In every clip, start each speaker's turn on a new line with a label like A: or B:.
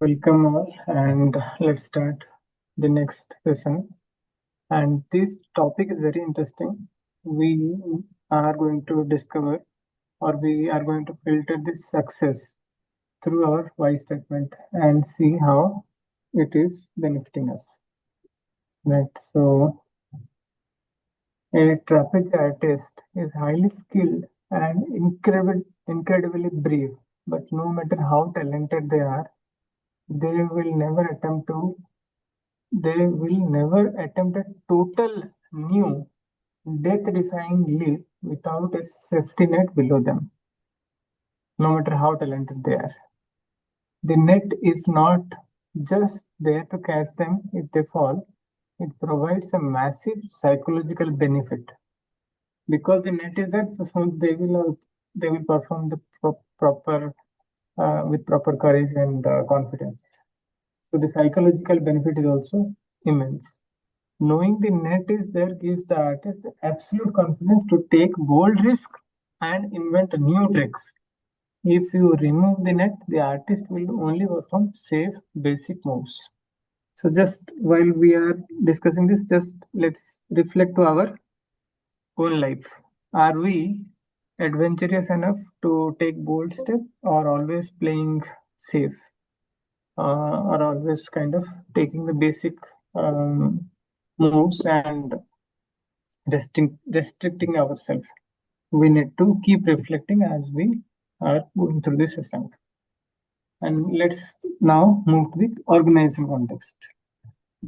A: Welcome all, and let's start the next session. And this topic is very interesting. We are going to discover, or we are going to filter this success through our why statement and see how it is benefiting us. Right. So, a trapeze artist is highly skilled and incredibly brave, but no matter how talented they are, they will never attempt to they will never attempt a total new death-defying leap without a safety net below them, no matter how talented they are. The net is not just there to catch them if they fall, it provides a massive psychological benefit. Because the net is there, so they will perform the proper with proper courage and confidence. So the psychological benefit is also immense. Knowing the net is there gives the artist the absolute confidence to take bold risks and invent new tricks. If you remove the net, the artist will only perform safe, basic moves. So just while we are discussing this, just let's reflect to our own life. Are we adventurous enough to take bold steps, or always playing safe, or always kind of taking the basic moves and restricting ourselves? We need to keep reflecting as we are going through this session. And let's now move to the organization context.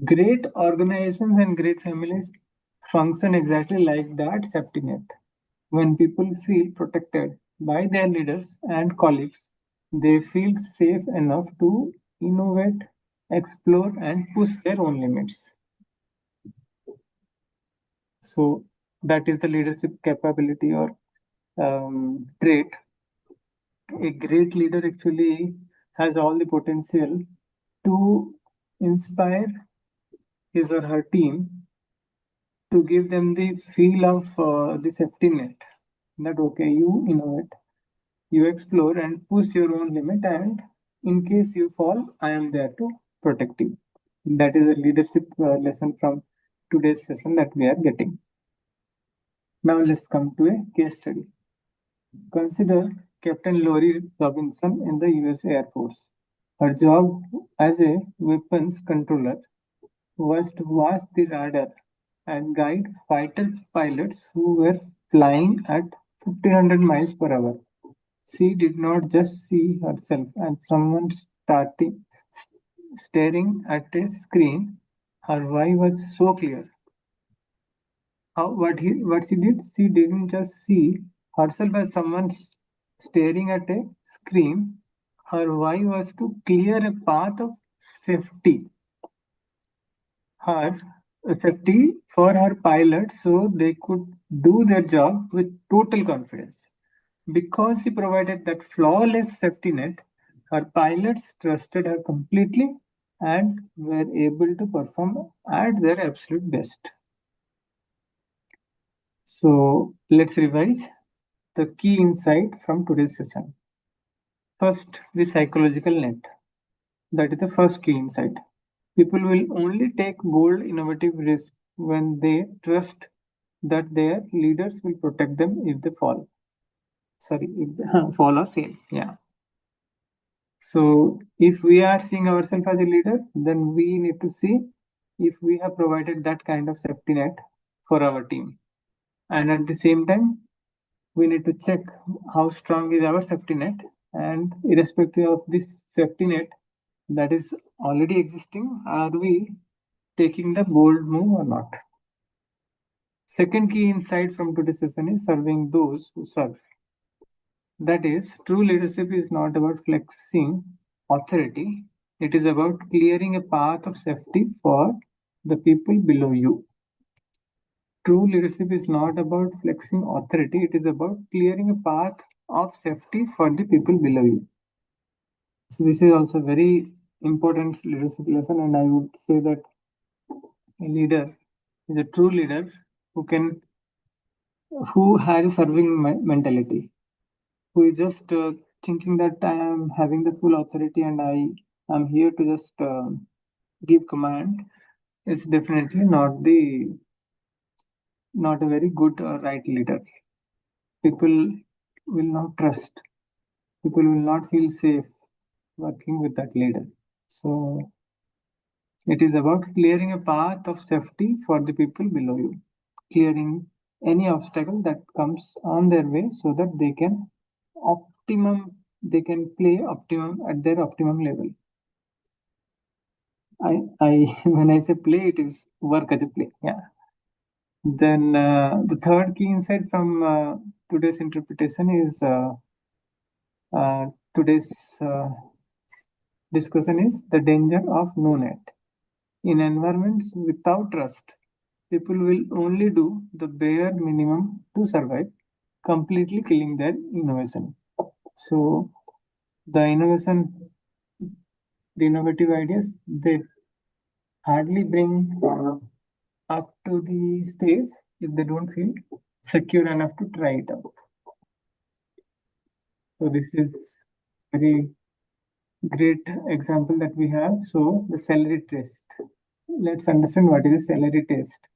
A: Great organizations and great families function exactly like that safety net. When people feel protected by their leaders and colleagues, they feel safe enough to innovate, explore, and push their own limits. So that is the leadership capability or trait. A great leader actually has all the potential to inspire his or her team, to give them the feel of the safety net, that okay, you innovate, you explore and push your own limit, and in case you fall, I am there to protect you. That is a leadership lesson from today's session that we are getting. Now let's come to a case study. Consider Captain Lori Robinson in the US Air Force. Her job as a weapons controller was to watch the radar and guide fighter pilots who were flying at 1500 miles per hour. She did not just see herself as someone staring at a screen. Her why was so clear. What she did, she didn't just see herself as someone staring at a screen. Her why was to clear a path of safety. Her safety for her pilot, so they could do their job with total confidence. Because she provided that flawless safety net, her pilots trusted her completely and were able to perform at their absolute best. So let's revise the key insight from today's session. First, the psychological net. That is the first key insight. People will only take bold, innovative risks when they trust that their leaders will protect them if they fall. Sorry, if they fall or fail. Yeah. So if we are seeing ourselves as a leader, then we need to see if we have provided that kind of safety net for our team. And at the same time, we need to check how strong is our safety net, and irrespective of this safety net that is already existing, are we taking the bold move or not? Second key insight from today's session is serving those who serve. That is, true leadership is not about flexing authority, it is about clearing a path of safety for the people below you. True leadership is not about flexing authority, it is about clearing a path of safety for the people below you. So this is also very important leadership lesson, and I would say that a leader is a true leader who has a serving mentality, who is just thinking that I am having the full authority and I I'm here to just give command, is definitely not a very good or right leader. People will not trust. People will not feel safe working with that leader. So it is about clearing a path of safety for the people below you, clearing any obstacle that comes on their way so that they can play optimum at their optimum level. I when I say play, it is work as a play. Yeah. Then the third key insight from today's interpretation is today's discussion is the danger of no net. In environments without trust, people will only do the bare minimum to survive, completely killing their innovation. So the innovative ideas, they hardly bring up to the stage if they don't feel secure enough to try it out. So this is very great example that we have. So the celery test. Let's understand what is a celery test.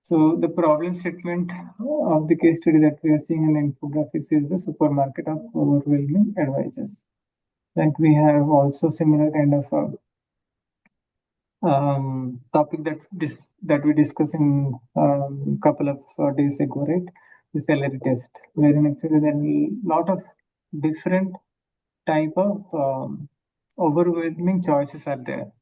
A: So the problem statement of the case study that we are seeing in infographics is the supermarket of overwhelming advices. Like we have also similar kind of topic that we discussed in couple of days ago, right? The celery test, wherein actually there are a lot of different type of overwhelming choices are there.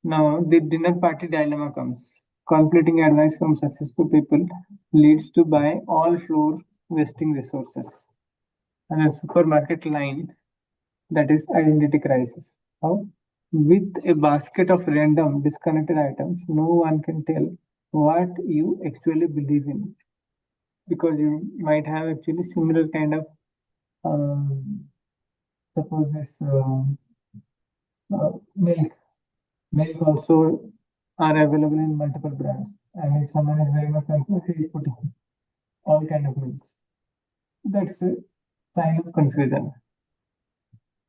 A: Now the dinner party dilemma comes. Conflicting advice from successful people leads to buy all floor wasting resources. And a supermarket line, that is identity crisis. How? With a basket of random disconnected items, no one can tell what you actually believe in, because you might have actually similar kind of suppose this milk also are available in multiple brands, and if someone is very much confused, he is putting all kind of milks. That's a sign of confusion.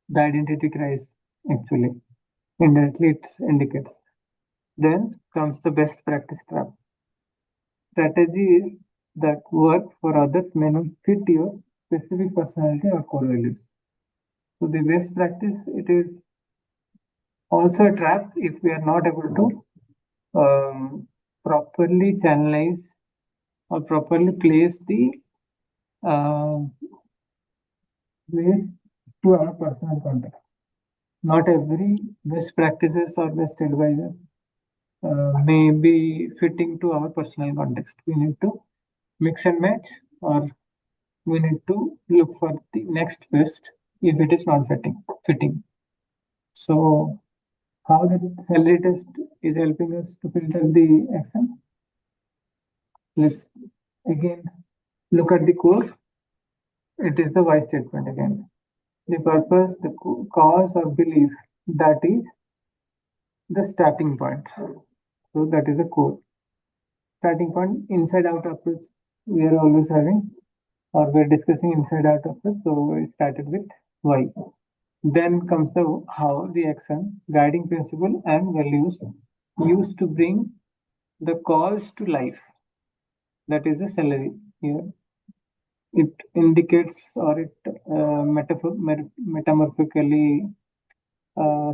A: The identity crisis actually indirectly it indicates. Then comes the best practice trap. Strategies that work for others may not fit your specific personality or core values. So the best practice, it is also a trap if we are not able to properly channelize or properly place the place to our personal context. Not every best practices or best advisor may be fitting to our personal context. We need to mix and match, or we need to look for the next best if it is not fitting. So how the celery test is helping us to filter the action? Let's again look at the core. It is the why statement again. The purpose, the cause or belief, that is the starting point. So that is the core. Starting point, inside out approach we are always having, or we're discussing inside out approach. So we started with why. Then comes the how, the action, guiding principle and values used to bring the cause to life. That is the celery here. It indicates, or it metamorphically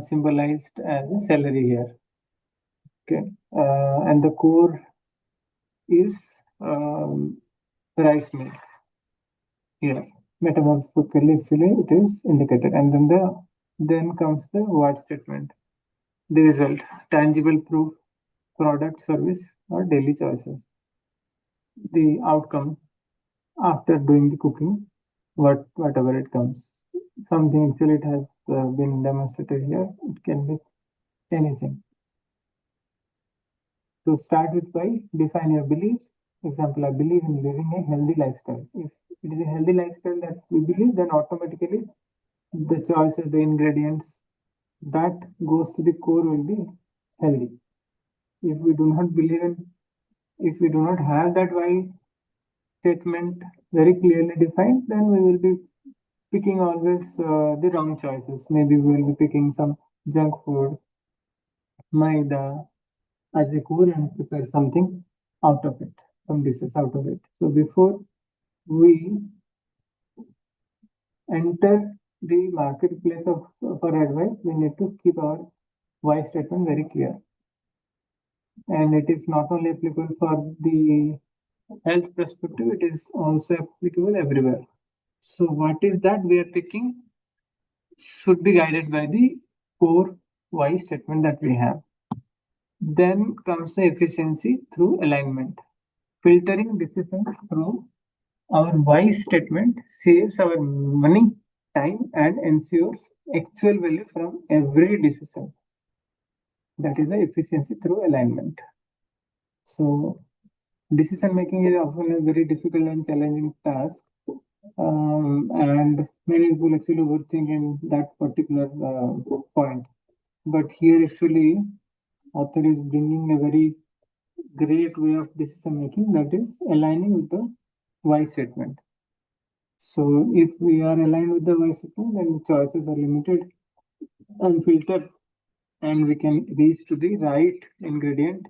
A: symbolized as a celery here. Okay, and the core is rice milk here. Metamorphically, actually, it is indicated, and then comes the what statement. The result, tangible proof, product, service, or daily choices. The outcome after doing the cooking, whatever it comes. Something actually it has been demonstrated here. It can be anything. To start with why, define your beliefs. Example, I believe in living a healthy lifestyle. If it is a healthy lifestyle that we believe, then automatically the choices, the ingredients that goes to the core will be healthy. If we do not believe in, if we do not have that why statement very clearly defined, then we will be picking always the wrong choices. Maybe we will be picking some junk food, maida as a core and prepare something out of it, some dishes out of it. So before we enter the marketplace for advice, we need to keep our why statement very clear. And it is not only applicable for the health perspective, it is also applicable everywhere. So what is that we are picking should be guided by the core why statement that we have. Then comes the efficiency through alignment. Filtering decisions through our why statement saves our money, time, and ensures actual value from every decision. That is the efficiency through alignment. So decision making is often a very difficult and challenging task, and many people actually overthink in that particular point. But here, actually, author is bringing a very great way of decision making, that is aligning with the why statement. So, if we are aligned with the why statement, then choices are limited and filtered, and we can reach to the right ingredient,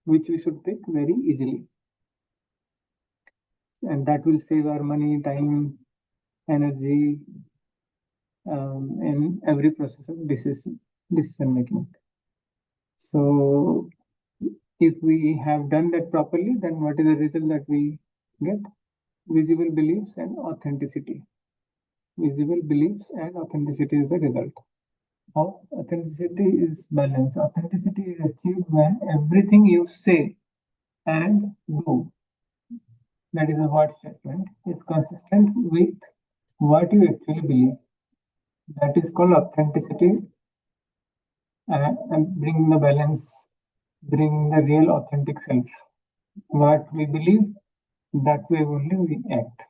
A: which we should pick very easily. And that will save our money, time, energy in every process of decision making. So, if we have done that properly, then what is the result that we get? Visible beliefs and authenticity. Visible beliefs and authenticity is the result. How authenticity is balanced? Authenticity is achieved when everything you say and do, that is a word statement, is consistent with what you actually believe. That is called authenticity, and bring the balance, bring the real authentic self. What we believe, that way only we act.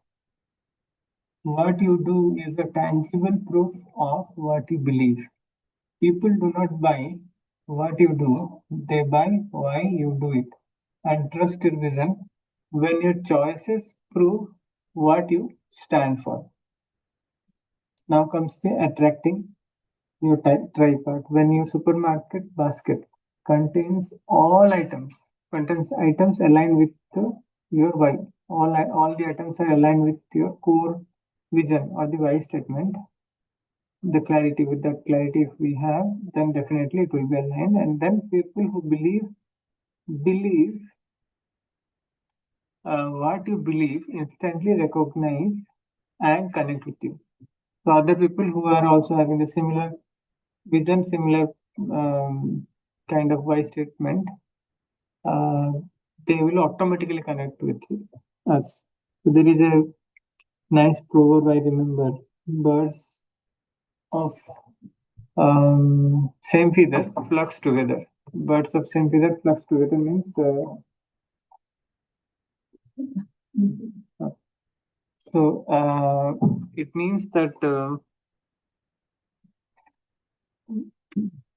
A: What you do is a tangible proof of what you believe. People do not buy what you do, they buy why you do it. And trust your vision when your choices prove what you stand for. Now comes the attracting your tripod. When your supermarket basket contains items aligned with your why. All the items are aligned with your core vision or the why statement. The clarity, with that clarity, if we have, then definitely it will be aligned. And then people who believe what you believe instantly recognize and connect with you. So other people who are also having the similar vision, similar kind of why statement, uh, they will automatically connect with us. So there is a nice proverb I remember: birds of same feather flocks together. Birds of same feather flocks together means it means that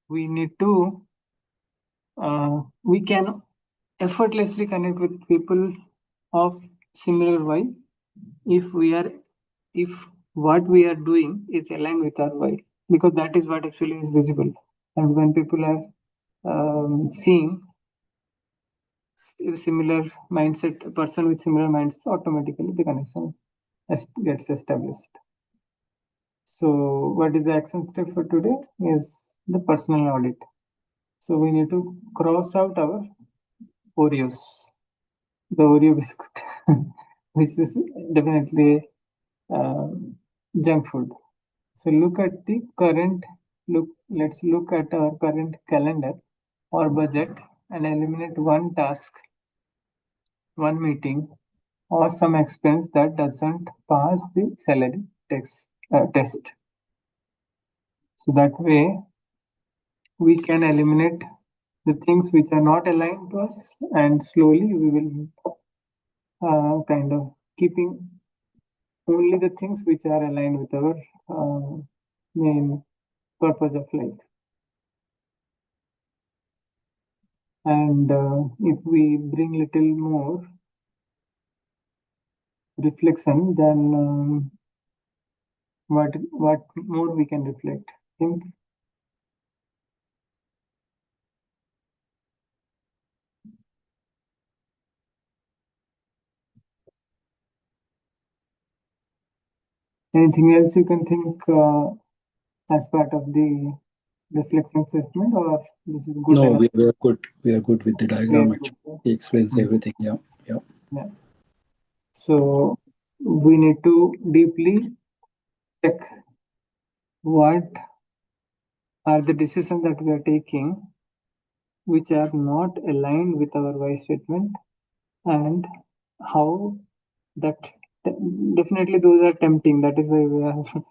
A: we need to we can effortlessly connect with people of similar why if what we are doing is aligned with our why, because that is what actually is visible. And when people are seeing similar mindset, a person with similar mindset, automatically the connection gets established. So what is the action step for today is the personal audit. So we need to cross out our Oreos, the Oreo biscuit, which is definitely junk food. So let's look at our current calendar or budget and eliminate one task, one meeting, or some expense that doesn't pass the salary test. So that way we can eliminate the things which are not aligned to us, and slowly we will kind of keeping only the things which are aligned with our main purpose of life. And if we bring little more reflection, then what more we can reflect? Think Anything else you can think as part of the reflection assessment, or this is good
B: No,
A: enough?
B: we are good. We are good with the
A: We are
B: diagram.
A: good.
B: Actually, he explains everything. Yeah, yeah.
A: Yeah. So we need to deeply check what are the decisions that we are taking which are not aligned with our why statement, and how that definitely those are tempting. That is why we have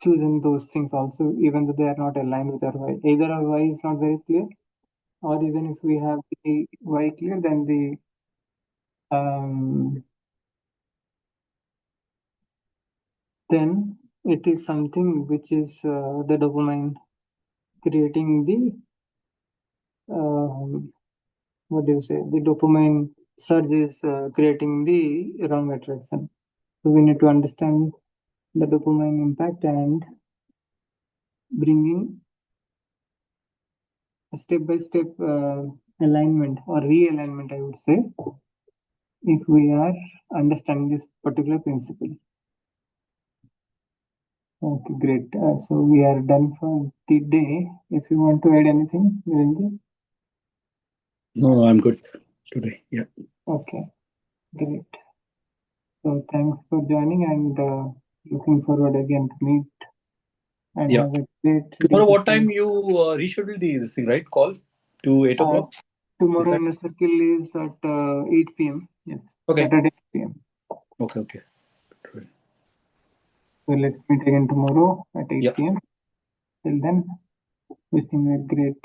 A: chosen those things also, even though they are not aligned with our why. Either our why is not very clear, or even if we have the why clear, then then it is something which is the dopamine creating the what do you say? The dopamine surge is creating the wrong attraction. So we need to understand the dopamine impact and bringing a step-by-step alignment or realignment, I would say, if we are understanding this particular principle. Okay, great. So we are done for the day. If you want to add anything, Virendra?
B: No, I'm good today. Yeah.
A: Okay, great. So thanks for joining, and looking forward again to meet and
B: Yeah.
A: have a great
B: Tomorrow, what time
A: discussion.
B: you reschedule this thing, right? Call to 8 o'clock. Is
A: Tomorrow
B: that
A: Inner Circle is at 8 p.m. Yes,
B: okay?
A: Saturday 8 p.m.
B: Okay, okay. Right.
A: So let's meet again tomorrow at 8
B: Yeah.
A: p.m. Till then, wishing you a great